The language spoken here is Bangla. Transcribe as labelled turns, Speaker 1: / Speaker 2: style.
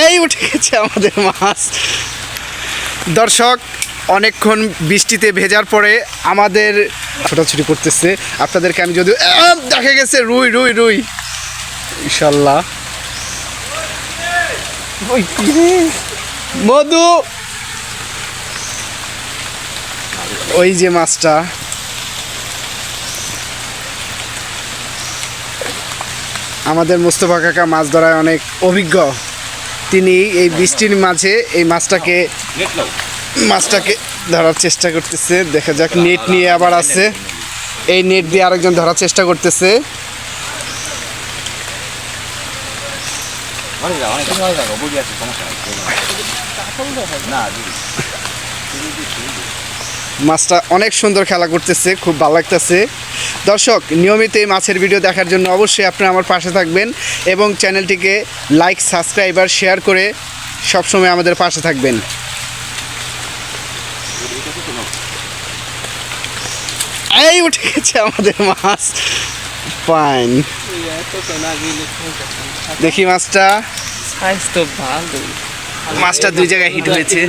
Speaker 1: এই উঠে গেছে আমাদের মাছ। দর্শক, অনেকক্ষণ বৃষ্টিতে ভেজার পরে আমাদের ছোটাছুটি করতেছে। আপনাদেরকে আমি যদি দেখা গেছে রুই রুই রুই ইনশাল্লাহ। মধু, ওই যে মাছটা। আমাদের মোস্তফা কাকা মাছ ধরায় অনেক অভিজ্ঞ। তিনি এই বৃষ্টির মাঝে এই মাছটাকে ধরার চেষ্টা করতেছে। দেখা যাক, নেট নিয়ে আবার আছে। এই নেট দিয়ে আরেকজন ধরার চেষ্টা করতেছে। মাছটা অনেক সুন্দর খেলা করতেছে, খুব ভালো লাগতেছে। দর্শক, নিয়মিত এই মাছের ভিডিও দেখার জন্য অবশ্যই আপনারা আমার পাশে থাকবেন এবং চ্যানেলটিকে লাইক, সাবস্ক্রাইব আর শেয়ার করে সবসময় আমাদের পাশে থাকবেন। এই উঠে গেছে আমাদের মাছ। ফাইন, দেখি মাছটা। মাছটা দুই জায়গায় হিট হয়েছে।